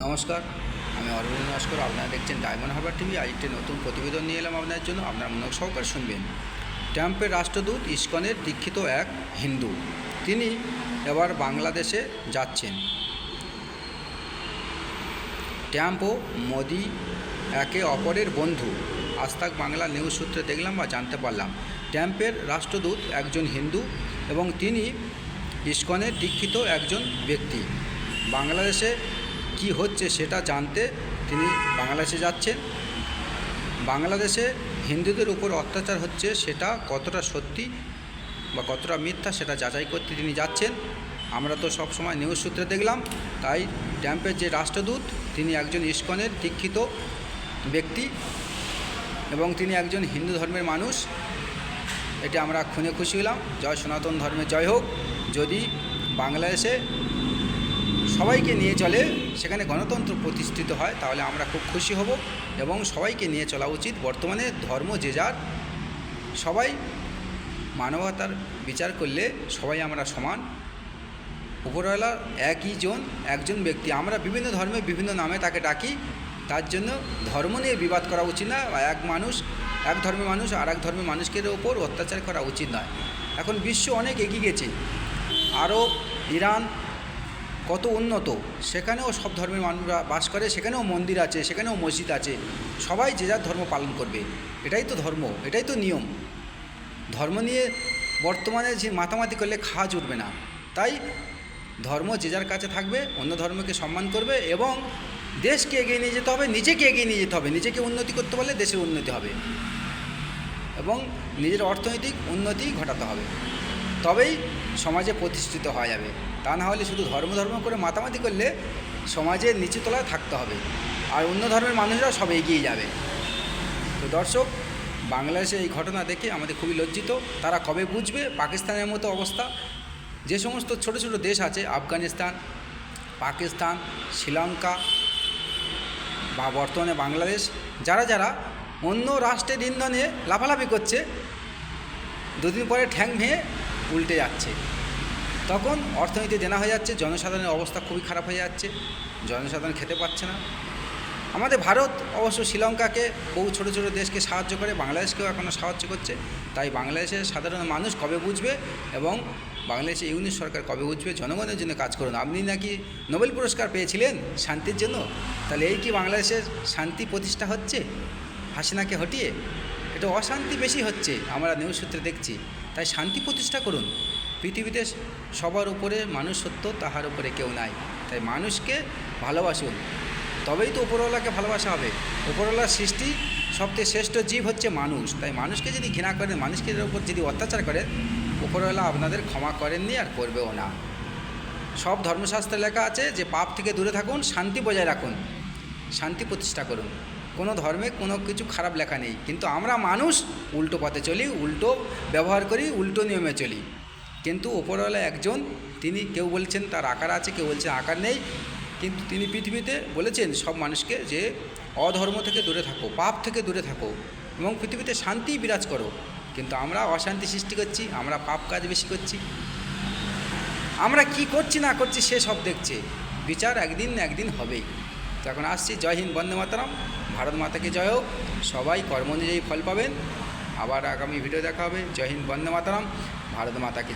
নমস্কার, আমি অরবিন্দ নস্কর। আপনারা দেখছেন ডায়মন্ড হারবার টিভি। আজ একটি নতুন প্রতিবেদন নিয়ে এলাম আপনার জন্য। আপনার মনোযোগ সহকারে শুনবেন। ট্রাম্পের রাষ্ট্রদূত ইসকনের দীক্ষিত এক হিন্দু, তিনি এবার বাংলাদেশে যাচ্ছেন। ট্রাম্প ও মোদি একে অপরের বন্ধু, আজ তাক বাংলা নিউজ সূত্রে দেখলাম বা জানতে পারলাম। ট্রাম্পের রাষ্ট্রদূত একজন হিন্দু এবং তিনি ইসকনের দীক্ষিত একজন ব্যক্তি। বাংলাদেশে কি হচ্ছে সেটা জানতে তিনি বাংলাদেশে যাচ্ছেন। বাংলাদেশে হিন্দুদের উপর অত্যাচার হচ্ছে, সেটা কতটা সত্যি বা কতটা মিথ্যা সেটা যাচাই করতে তিনি যাচ্ছেন। আমরা তো সব সময় নিউজ সূত্রে দেখলাম। তাই ট্রাম্পের যে রাষ্ট্রদূত, তিনি একজন ইসকনের দীক্ষিত ব্যক্তি এবং তিনি একজন হিন্দু ধর্মের মানুষ। এটা আমরা শুনে খুশি হলাম। জয় সনাতন ধর্মের জয় হোক। যদি বাংলাদেশে সবাইকে নিয়ে চলে, সেখানে গণতন্ত্র প্রতিষ্ঠিত হয়, তাহলে আমরা খুব খুশি হব এবং সবাইকে নিয়ে চলা উচিত। বর্তমানে ধর্ম যে যার, সবাই মানবতার বিচার করলে সবাই আমরা সমান। উপরওয়ালা একজন ব্যক্তি। আমরা বিভিন্ন ধর্মে বিভিন্ন নামে তাকে ডাকি, তার জন্য ধর্ম নিয়ে বিবাদ করা উচিত না। এক ধর্মের মানুষ আর এক ধর্মের মানুষকে ওপর অত্যাচার করা উচিত নয়। এখন বিশ্ব অনেক এগিয়ে গেছে। আরব, ইরান কত উন্নত, সেখানেও সব ধর্মের মানুষরা বাস করে, সেখানেও মন্দির আছে, সেখানেও মসজিদ আছে। সবাই যে যার ধর্ম পালন করবে, এটাই তো ধর্ম, এটাই তো নিয়ম। ধর্ম নিয়ে বর্তমানে যে মাতামাতি করলে খাওয়া জুটবে না। তাই ধর্ম যে যার কাছে থাকবে, অন্য ধর্মকে সম্মান করবে এবং দেশকে এগিয়ে নিয়ে যেতে হবে, নিজেকে এগিয়ে নিয়ে যেতে হবে। নিজেকে উন্নতি করতে পারলে দেশের উন্নতি হবে এবং নিজের অর্থনৈতিক উন্নতি ঘটাতে হবে, তবেই সমাজে প্রতিষ্ঠিত হওয়া যাবে। তা না হলে শুধু ধর্ম করে মাতামাতি করলে সমাজের নিচু তলায় থাকতে হবে, আর অন্য ধর্মের মানুষরা সব এগিয়ে যাবে। তো দর্শক, বাংলাদেশে এই ঘটনা দেখে আমাদের খুবই লজ্জিত। তারা কবে বুঝবে পাকিস্তানের মতো অবস্থা? যে সমস্ত ছোট ছোট দেশ আছে, আফগানিস্তান, পাকিস্তান, শ্রীলঙ্কা বা বর্তমানে বাংলাদেশ, যারা অন্য রাষ্ট্রের ইন্ধনে লাফালাফি করছে, দুদিন পরে ঠ্যাং ভেঙে উল্টে যাচ্ছে। তখন অর্থনীতি দেনা হয়ে যাচ্ছে, জনসাধারণের অবস্থা খুবই খারাপ হয়ে যাচ্ছে, জনসাধারণ খেতে পাচ্ছে না। আমাদের ভারত অবশ্য শ্রীলঙ্কাকে, বহু ছোট ছোট দেশকে সাহায্য করে, বাংলাদেশকেও এখনও সাহায্য করছে। তাই বাংলাদেশের সাধারণ মানুষ কবে বুঝবে এবং বাংলাদেশের ইউনিট সরকার কবে বুঝবে জনগণের জন্য কাজ করুন? আপনি নাকি নোবেল পুরস্কার পেয়েছিলেন শান্তির জন্য, তাহলে এই কি বাংলাদেশের শান্তি প্রতিষ্ঠা হচ্ছে হাসিনাকে হটিয়ে? এটা অশান্তি বেশি হচ্ছে, আমরা নিউজ সূত্রে দেখছি। তাই শান্তি প্রতিষ্ঠা করুন। পৃথিবীতে সবার উপরে মানুষ সত্য, তাহার উপরে কেউ নাই। তাই মানুষকে ভালোবাসুন, তবেই তো উপরওয়ালাকে ভালোবাসা হবে। উপরওয়ালার সৃষ্টি সবচেয়ে শ্রেষ্ঠ জীব হচ্ছে মানুষ। তাই মানুষকে যদি ঘৃণা করেন, মানুষকে ওপর যদি অত্যাচার করেন, উপরওয়ালা আপনাদের ক্ষমা করেননি আর করবেও না। সব ধর্মশাস্ত্রে লেখা আছে যে পাপ থেকে দূরে থাকুন, শান্তি বজায় রাখুন, শান্তি প্রতিষ্ঠা করুন। কোনো ধর্মে কোনো কিছু খারাপ লেখা নেই, কিন্তু আমরা মানুষ উল্টো পথে চলি, উল্টো ব্যবহার করি, উল্টো নিয়মে চলি। কিন্তু উপরওয়ালা একজন, তিনি কেউ বলছেন তার আকার আছে, কেউ বলছেন আকার নেই, কিন্তু তিনি পৃথিবীতে বলেছেন সব মানুষকে যে অধর্ম থেকে দূরে থাকো, পাপ থেকে দূরে থাকো এবং পৃথিবীতে শান্তি বিরাজ করো। কিন্তু আমরা অশান্তি সৃষ্টি করছি, আমরা পাপ কাজ বেশি করছি। আমরা কি করছি না করছি সে সব দেখছে, বিচার একদিন হবেই। তো এখন আসছি। জয় হিন্দ, বন্দে মাতরম। ভারত মাতাকে জয় হোক। সবাই কর্ম অনুযায়ী ফল পাবেন। আবার আগামী ভিডিও দেখা হবে। জয় হিন্দ, বন্দে মাতরম। ভারত মাতাকে জয়।